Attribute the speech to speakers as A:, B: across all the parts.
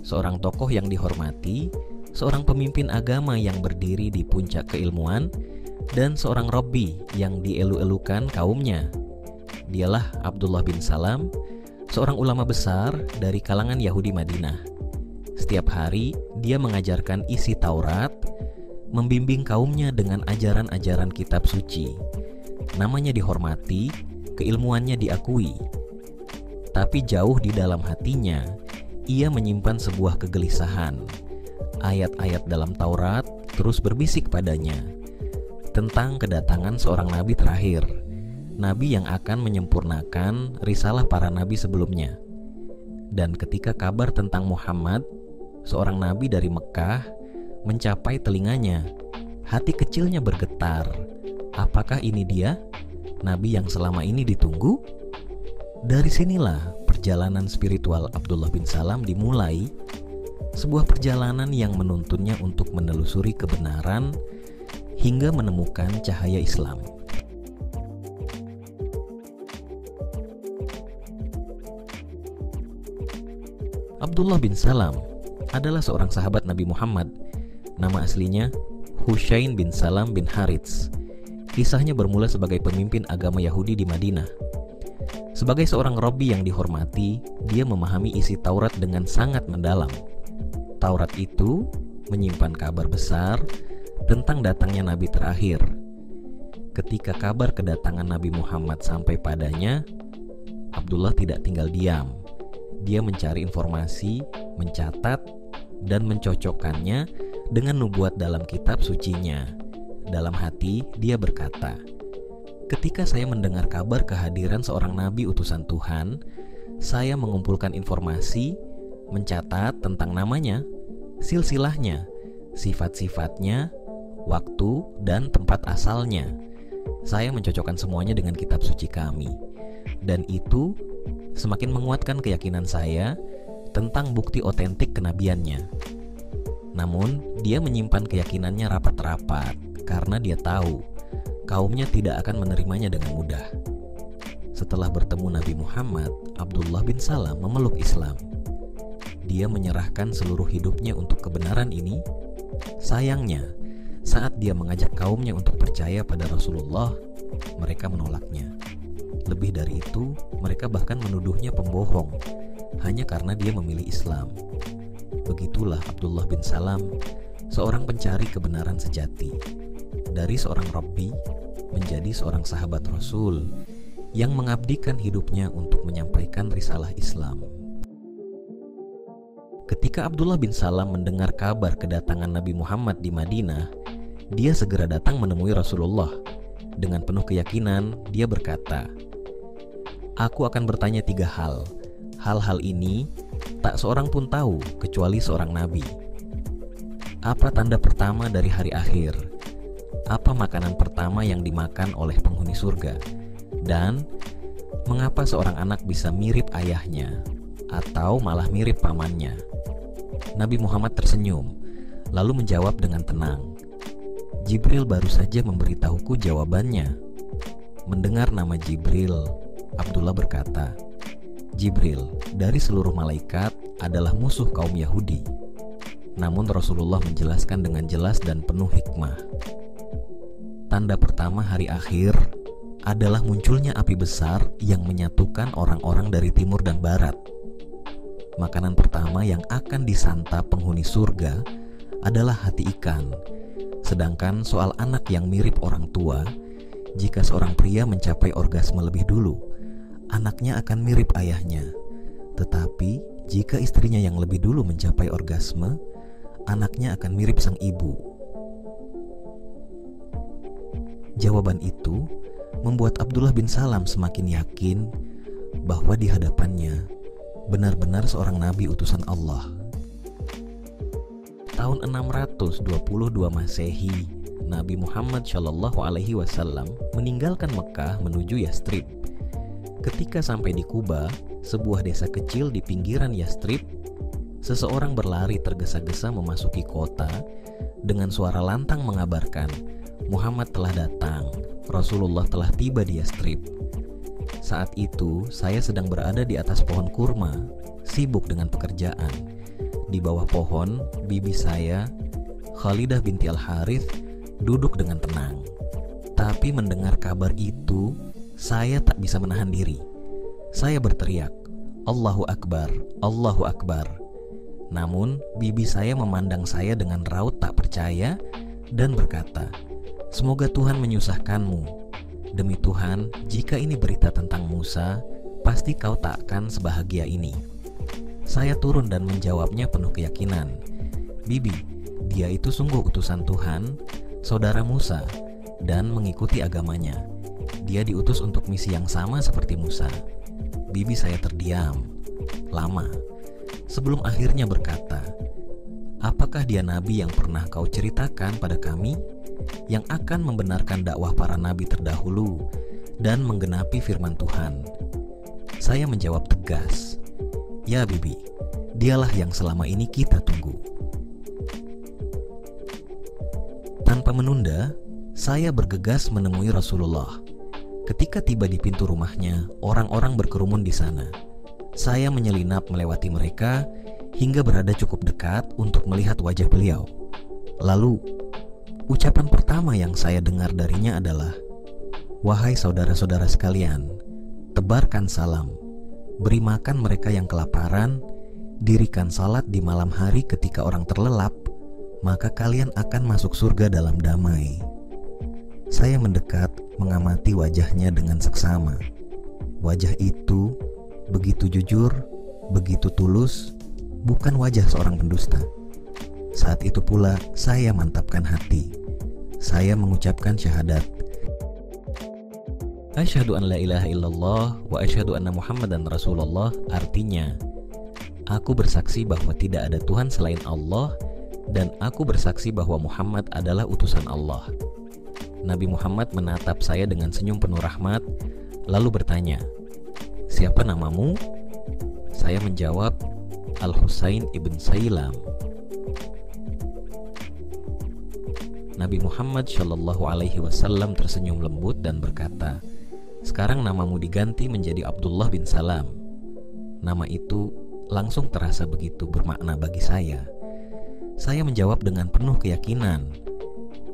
A: Seorang tokoh yang dihormati, seorang pemimpin agama yang berdiri di puncak keilmuan, dan seorang Rabbi yang dielu-elukan kaumnya. Dialah Abdullah bin Salam, seorang ulama besar dari kalangan Yahudi Madinah. Setiap hari dia mengajarkan isi Taurat, membimbing kaumnya dengan ajaran-ajaran kitab suci. Namanya dihormati, keilmuannya diakui. Tapi jauh di dalam hatinya, ia menyimpan sebuah kegelisahan. Ayat-ayat dalam Taurat terus berbisik padanya tentang kedatangan seorang nabi terakhir, nabi yang akan menyempurnakan risalah para nabi sebelumnya. Dan ketika kabar tentang Muhammad, seorang nabi dari Mekah, mencapai telinganya, hati kecilnya bergetar. Apakah ini dia, nabi yang selama ini ditunggu? Dari sinilah perjalanan spiritual Abdullah bin Salam dimulai, sebuah perjalanan yang menuntunnya untuk menelusuri kebenaran hingga menemukan cahaya Islam. Abdullah bin Salam adalah seorang sahabat Nabi Muhammad. Nama aslinya Hushain bin Salam bin Harits. Kisahnya bermula sebagai pemimpin agama Yahudi di Madinah. Sebagai seorang Rabbi yang dihormati, dia memahami isi Taurat dengan sangat mendalam. Taurat itu menyimpan kabar besar tentang datangnya nabi terakhir. Ketika kabar kedatangan Nabi Muhammad sampai padanya, Abdullah tidak tinggal diam. Dia mencari informasi, mencatat, dan mencocokkannya dengan nubuat dalam kitab sucinya. Dalam hati, dia berkata, "Ketika saya mendengar kabar kehadiran seorang nabi utusan Tuhan, saya mengumpulkan informasi, mencatat tentang namanya, silsilahnya, sifat-sifatnya, waktu, dan tempat asalnya. Saya mencocokkan semuanya dengan kitab suci kami. Dan itu semakin menguatkan keyakinan saya tentang bukti otentik kenabiannya." Namun, dia menyimpan keyakinannya rapat-rapat karena dia tahu kaumnya tidak akan menerimanya dengan mudah. Setelah bertemu Nabi Muhammad, Abdullah bin Salam memeluk Islam. Dia menyerahkan seluruh hidupnya untuk kebenaran ini. Sayangnya, saat dia mengajak kaumnya untuk percaya pada Rasulullah, mereka menolaknya. Lebih dari itu, mereka bahkan menuduhnya pembohong hanya karena dia memilih Islam. Begitulah Abdullah bin Salam, seorang pencari kebenaran sejati. Dari seorang Rabbi menjadi seorang sahabat Rasul yang mengabdikan hidupnya untuk menyampaikan risalah Islam. Ketika Abdullah bin Salam mendengar kabar kedatangan Nabi Muhammad di Madinah, dia segera datang menemui Rasulullah. Dengan penuh keyakinan, dia berkata, "Aku akan bertanya 3 hal. Hal-hal ini tak seorang pun tahu kecuali seorang nabi. Apa tanda pertama dari hari akhir? Apa makanan pertama yang dimakan oleh penghuni surga? Dan mengapa seorang anak bisa mirip ayahnya atau malah mirip pamannya?" Nabi Muhammad tersenyum, lalu menjawab dengan tenang, "Jibril baru saja memberitahuku jawabannya." Mendengar nama Jibril, Abdullah berkata, "Jibril dari seluruh malaikat adalah musuh kaum Yahudi." Namun Rasulullah menjelaskan dengan jelas dan penuh hikmah. Tanda pertama hari akhir adalah munculnya api besar yang menyatukan orang-orang dari timur dan barat. Makanan pertama yang akan disantap penghuni surga adalah hati ikan. Sedangkan soal anak yang mirip orang tua, jika seorang pria mencapai orgasme lebih dulu, anaknya akan mirip ayahnya. Tetapi jika istrinya yang lebih dulu mencapai orgasme, anaknya akan mirip sang ibu. Jawaban itu membuat Abdullah bin Salam semakin yakin bahwa di hadapannya benar-benar seorang nabi utusan Allah. Tahun 622 Masehi, Nabi Muhammad Shallallahu Alaihi Wasallam meninggalkan Mekah menuju Yastrib. Ketika sampai di Kuba, sebuah desa kecil di pinggiran Yastrib, seseorang berlari tergesa-gesa memasuki kota dengan suara lantang mengabarkan, Muhammad telah datang, Rasulullah telah tiba di Yastrib. Saat itu, saya sedang berada di atas pohon kurma, sibuk dengan pekerjaan. Di bawah pohon, bibi saya, Khalidah binti Al-Harith, duduk dengan tenang. Tapi mendengar kabar itu, saya tak bisa menahan diri. Saya berteriak, Allahu Akbar, Allahu Akbar. Namun, bibi saya memandang saya dengan raut tak percaya dan berkata, semoga Tuhan menyusahkanmu. Demi Tuhan, jika ini berita tentang Musa, pasti kau tak akan sebahagia ini. Saya turun dan menjawabnya penuh keyakinan. Bibi, dia itu sungguh utusan Tuhan, saudara Musa, dan mengikuti agamanya. Dia diutus untuk misi yang sama seperti Musa. Bibi saya terdiam lama sebelum akhirnya berkata, apakah dia nabi yang pernah kau ceritakan pada kami, yang akan membenarkan dakwah para nabi terdahulu dan menggenapi firman Tuhan? Saya menjawab tegas, ya bibi, dialah yang selama ini kita tunggu. Tanpa menunda, saya bergegas menemui Rasulullah. Ketika tiba di pintu rumahnya, orang-orang berkerumun di sana. Saya menyelinap melewati mereka hingga berada cukup dekat untuk melihat wajah beliau. Lalu, ucapan pertama yang saya dengar darinya adalah, wahai saudara-saudara sekalian, tebarkan salam, beri makan mereka yang kelaparan, dirikan salat di malam hari ketika orang terlelap, maka kalian akan masuk surga dalam damai. Saya mendekat mengamati wajahnya dengan seksama. Wajah itu begitu jujur, begitu tulus, bukan wajah seorang pendusta. Saat itu pula saya mantapkan hati. Saya mengucapkan syahadat, Asyhadu an la ilaha illallah wa asyhadu anna Muhammadan Rasulullah, artinya, aku bersaksi bahwa tidak ada Tuhan selain Allah dan aku bersaksi bahwa Muhammad adalah utusan Allah. Nabi Muhammad menatap saya dengan senyum penuh rahmat, lalu bertanya, siapa namamu? Saya menjawab, Al-Husain ibn Sailam. Nabi Muhammad Shallallahu Alaihi Wasallam tersenyum lembut dan berkata, sekarang namamu diganti menjadi Abdullah bin Salam. Nama itu langsung terasa begitu bermakna bagi saya. Saya menjawab dengan penuh keyakinan,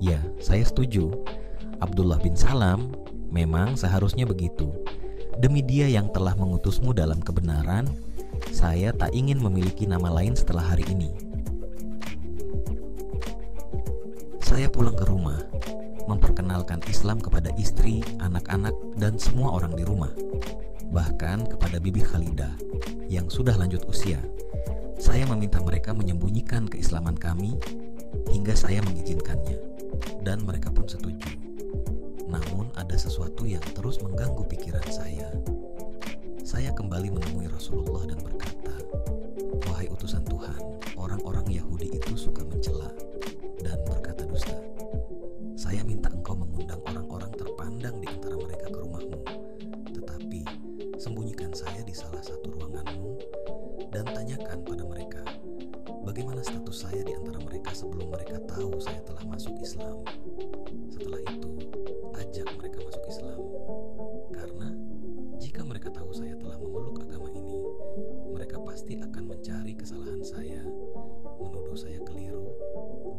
A: ya, saya setuju. Abdullah bin Salam memang seharusnya begitu. Demi dia yang telah mengutusmu dalam kebenaran, saya tak ingin memiliki nama lain setelah hari ini. Saya pulang ke rumah, memperkenalkan Islam kepada istri, anak-anak, dan semua orang di rumah. Bahkan kepada bibi Khalidah yang sudah lanjut usia. Saya meminta mereka menyembunyikan keislaman kami hingga saya mengizinkannya, dan mereka pun setuju. Namun ada sesuatu yang terus mengganggu pikiran saya. Saya kembali menemui Rasulullah dan berkata, wahai utusan Tuhan, orang-orang Yahudi itu suka mencela dan berkata dusta. Saya minta engkau mengundang orang-orang terpandang di antara mereka ke rumahmu, tetapi sembunyikan saya di salah satu ruanganmu dan tanyakan pada mereka, bagaimana status saya di antara mereka sebelum mereka tahu saya telah masuk Islam. Setelah itu, ajak mereka masuk Islam. Karena jika mereka tahu saya telah memeluk agama ini, mereka pasti akan mencari kesalahan saya, menuduh saya keliru,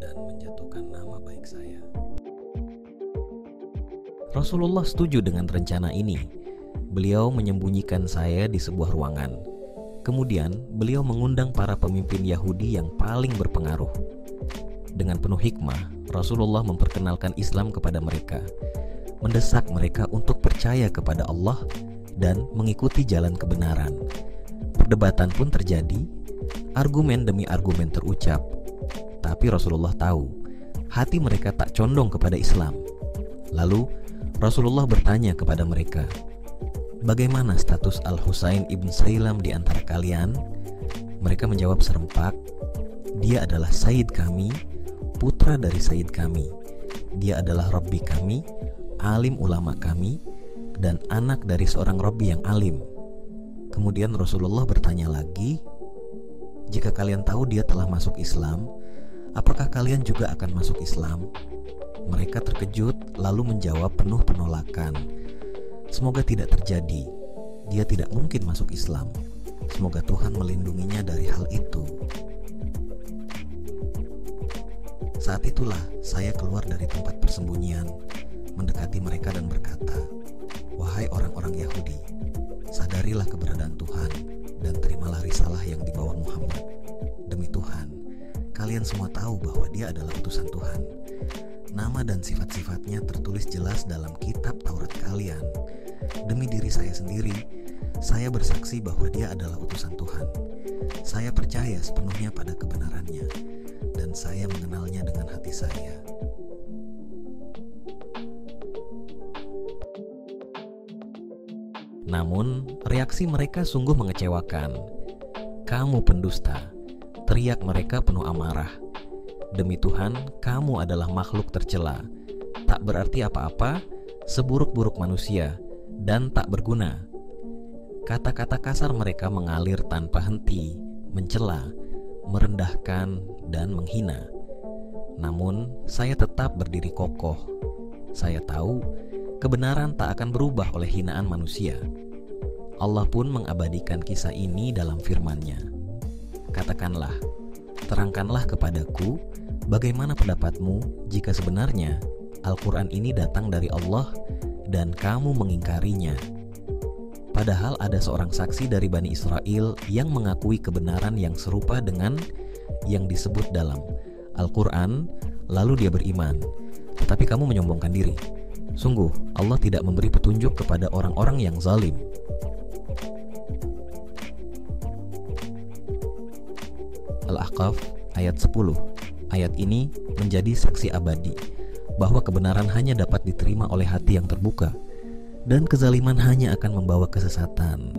A: dan menjatuhkan nama baik saya. Rasulullah setuju dengan rencana ini. Beliau menyembunyikan saya di sebuah ruangan. Kemudian beliau mengundang para pemimpin Yahudi yang paling berpengaruh. Dengan penuh hikmah, Rasulullah memperkenalkan Islam kepada mereka, mendesak mereka untuk percaya kepada Allah dan mengikuti jalan kebenaran. Perdebatan pun terjadi, argumen demi argumen terucap. Tapi Rasulullah tahu, hati mereka tak condong kepada Islam. Lalu Rasulullah bertanya kepada mereka, "Bagaimana status Al-Husain ibn Sailam di antara kalian?" Mereka menjawab serempak, "Dia adalah Sayyid kami, putra dari Sayyid kami. Dia adalah Rabbi kami, alim ulama kami, dan anak dari seorang Rabbi yang alim." Kemudian Rasulullah bertanya lagi, "Jika kalian tahu dia telah masuk Islam, apakah kalian juga akan masuk Islam?" Mereka terkejut lalu menjawab penuh penolakan, "Semoga tidak terjadi. Dia tidak mungkin masuk Islam. Semoga Tuhan melindunginya dari hal itu." Saat itulah saya keluar dari tempat persembunyian, mendekati mereka dan berkata, "Wahai orang-orang Yahudi, sadarilah keberadaan Tuhan dan terimalah risalah yang dibawa Muhammad. Demi Tuhan, kalian semua tahu bahwa dia adalah utusan Tuhan. Nama dan sifat-sifatnya tertulis jelas dalam kitab Taurat kalian. Demi diri saya sendiri, saya bersaksi bahwa dia adalah utusan Tuhan. Saya percaya sepenuhnya pada kebenarannya, dan saya mengenalnya dengan hati saya." Namun, reaksi mereka sungguh mengecewakan. "Kamu pendusta," teriak mereka penuh amarah. "Demi Tuhan, kamu adalah makhluk tercela, tak berarti apa-apa, seburuk-buruk manusia, dan tak berguna." Kata-kata kasar mereka mengalir tanpa henti, mencela, merendahkan, dan menghina. Namun, saya tetap berdiri kokoh. Saya tahu kebenaran tak akan berubah oleh hinaan manusia. Allah pun mengabadikan kisah ini dalam firman-Nya. "Katakanlah, terangkanlah kepadaku bagaimana pendapatmu jika sebenarnya Al-Quran ini datang dari Allah dan kamu mengingkarinya. Padahal ada seorang saksi dari Bani Israel yang mengakui kebenaran yang serupa dengan yang disebut dalam Al-Quran, lalu dia beriman. Tetapi kamu menyombongkan diri. Sungguh, Allah tidak memberi petunjuk kepada orang-orang yang zalim." Al-Ahqaf ayat 10. Ayat ini menjadi saksi abadi bahwa kebenaran hanya dapat diterima oleh hati yang terbuka, dan kezaliman hanya akan membawa kesesatan.